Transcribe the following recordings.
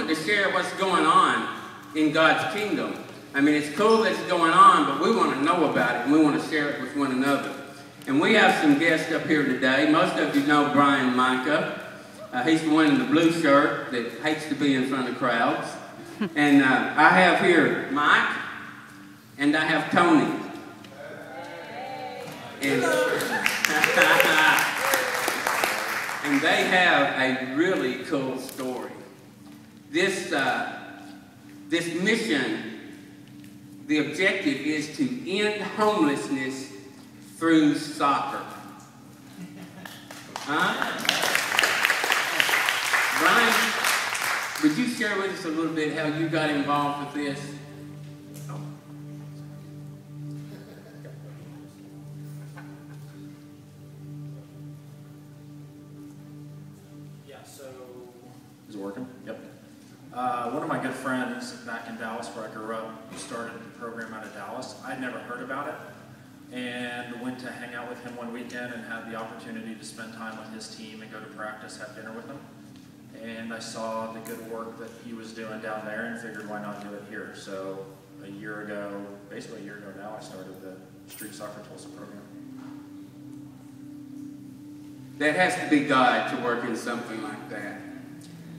want to share what's going on in God's kingdom. I mean, it's cool that it's going on, but we want to know about it, and we want to share it with one another. And we have some guests up here today. Most of you know Brian Micah. He's the one in the blue shirt that hates to be in front of crowds. And I have here Mike, and I have Tony. And, and they have a really cool story. This mission, the objective is to end homelessness through soccer. Brian, would you share with us a little bit how you got involved with this? Yeah, so... Is it working? Yep. One of my good friends back in Dallas, where I grew up, started the program out of Dallas. I'd never heard about it, and went to hang out with him one weekend and had the opportunity to spend time with his team and go to practice, have dinner with him. And I saw the good work that he was doing down there and figured, why not do it here? So a year ago, basically a year ago now, I started the Soccer Tulsa program. That has to be God to work in something like that.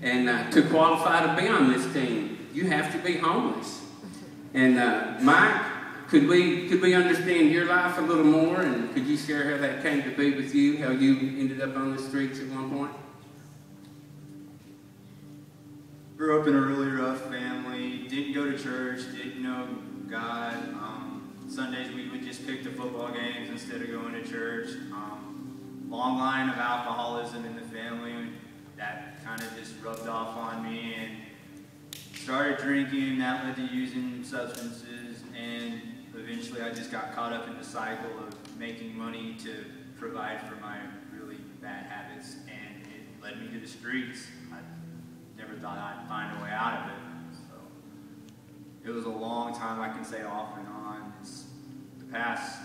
And to qualify to be on this team, you have to be homeless. And Mike, could we understand your life a little more, and could you share how that came to be with you, how you ended up on the streets at one point? Grew up in a really rough family, didn't go to church, didn't know God. Sundays we would just pick the football games instead of going to church. Long line of alcoholism in the family. That kind of just rubbed off on me, and started drinking. That led to using substances, and eventually I just got caught up in the cycle of making money to provide for my really bad habits, and it led me to the streets. I never thought I'd find a way out of it. So it was a long time, I can say off and on. The past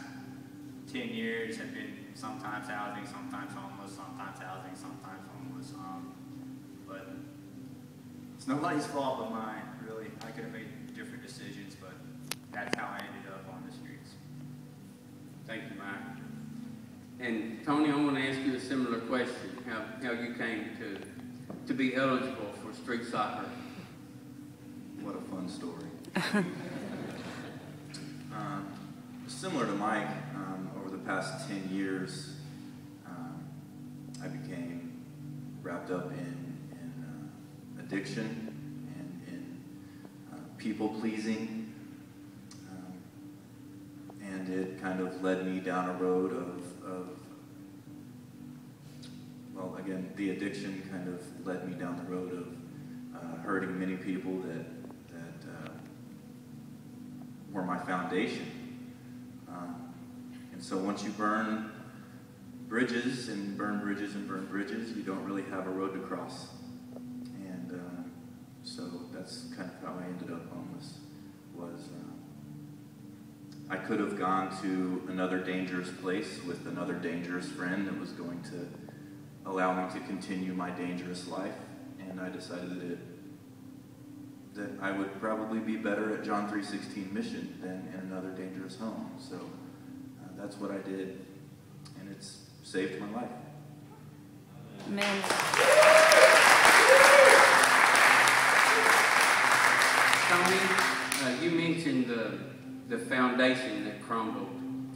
10 years have been sometimes housing, sometimes homeless, sometimes housing, sometimes homeless. But it's nobody's fault but mine, really. I could have made different decisions, but that's how I ended up on the streets. Thank you, Mike. And Tony, I want to ask you a similar question, how you came to be eligible for street soccer. What a fun story. Similar to Mike, over the past 10 years, I became wrapped up in addiction and in people-pleasing, and it kind of led me down a road of well, again, the addiction kind of led me down the road of hurting many people that were my foundation. And so once you burn bridges and burn bridges and burn bridges, you don't really have a road to cross. And so that's kind of how I ended up homeless. I could have gone to another dangerous place with another dangerous friend that was going to allow me to continue my dangerous life, and I decided that I would probably be better at John 3:16 mission than in another dangerous home. So that's what I did, and it's saved my life. Amen. Tony, you mentioned the foundation that crumbled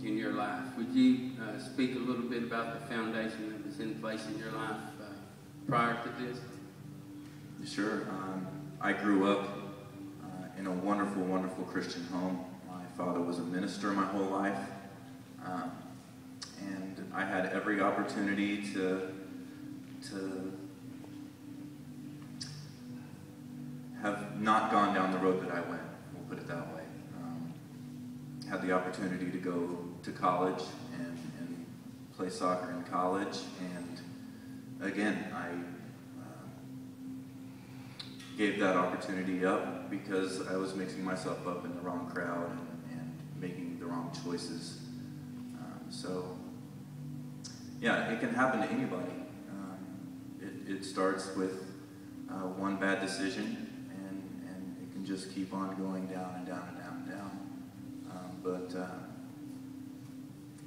in your life. Would you speak a little bit about the foundation that was in place in your life prior to this? Sure. I grew up in a wonderful, wonderful Christian home. My father was a minister my whole life, and I had every opportunity to have not gone down the road that I went, we'll put it that way. Had the opportunity to go to college and play soccer in college, and again, I gave that opportunity up because I was mixing myself up in the wrong crowd and making the wrong choices. So, yeah, it can happen to anybody. It starts with one bad decision, can just keep on going down and down and down and down.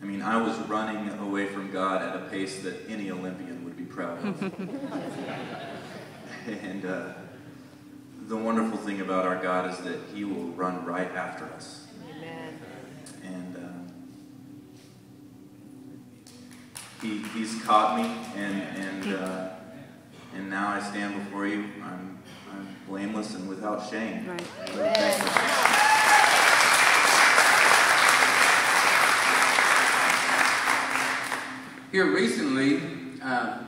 I mean, I was running away from God at a pace that any Olympian would be proud of. And the wonderful thing about our God is that He will run right after us. Amen. And He's caught me, and now I stand before you. I'm blameless and without shame. Right. So thank you. Here recently,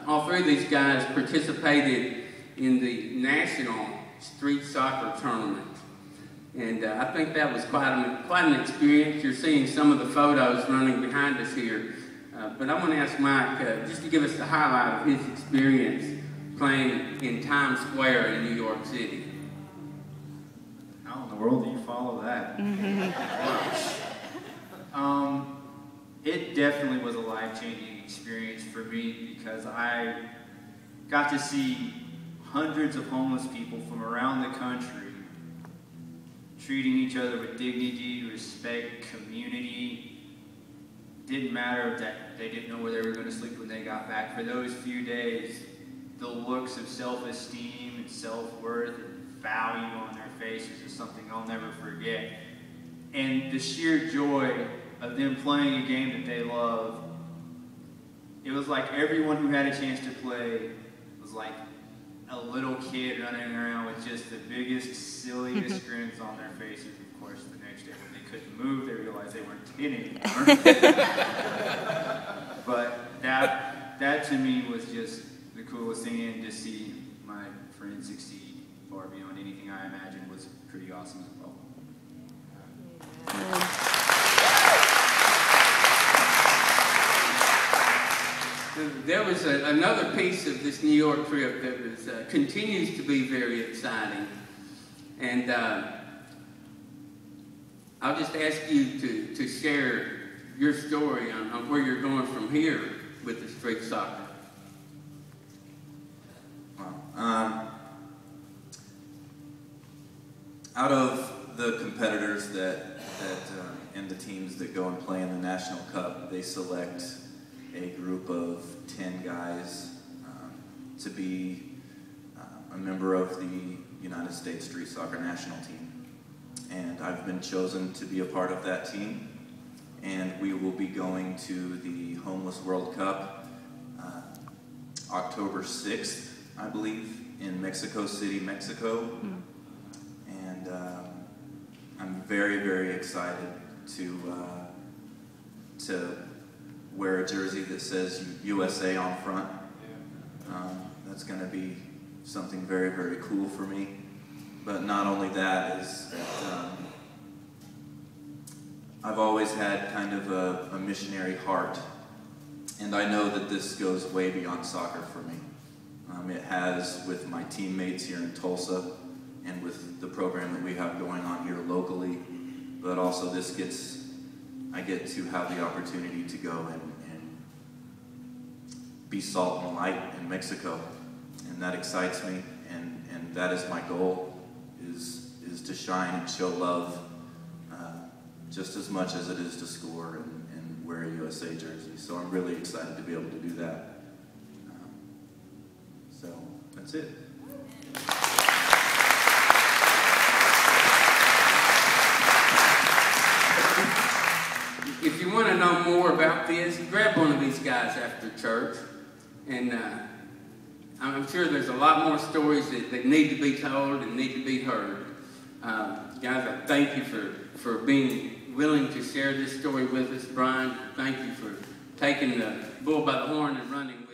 all three of these guys participated in the national street soccer tournament. And I think that was quite an experience. You're seeing some of the photos running behind us here. But I want to ask Mike just to give us the highlight of his experience playing in Times Square in New York City. How in the world do you follow that? It definitely was a life-changing experience for me because I got to see hundreds of homeless people from around the country treating each other with dignity, respect, community. Didn't matter that they didn't know where they were going to sleep when they got back. For those few days, the looks of self-esteem and self-worth and value on their faces is something I'll never forget. And the sheer joy of them playing a game that they love, it was like everyone who had a chance to play was like a little kid running around with just the biggest, silliest grins on their faces. Of course, the next day when they couldn't move, they realized they weren't 10 anymore. But that to me was just the coolest thing, and to see my friends succeed far beyond anything I imagined was pretty awesome as well. There was another piece of this New York trip that was, continues to be very exciting. And I'll just ask you to share your story on where you're going from here with the street soccer. Wow. Out of the competitors and the teams that go and play in the National Cup, they select a group of 10 guys to be a member of the United States Street Soccer National Team. And I've been chosen to be a part of that team. And we will be going to the Homeless World Cup October 6th, I believe, in Mexico City, Mexico. And I'm very, very excited to wear a jersey that says USA on front. That's going to be something very, very cool for me. But not only that is that I've always had kind of a missionary heart, and I know that this goes way beyond soccer for me. It has with my teammates here in Tulsa and with the program that we have going on here locally, but also I get to have the opportunity to go and be salt and light in Mexico, and that excites me, and that is my goal, is to shine and show love just as much as it is to score and wear a USA jersey. So I'm really excited to be able to do that. So that's it. If you want to know more about this, grab one of these guys after church. And I'm sure there's a lot more stories that need to be told and need to be heard. Guys, I thank you for being willing to share this story with us. Brian, thank you for taking the bull by the horn and running.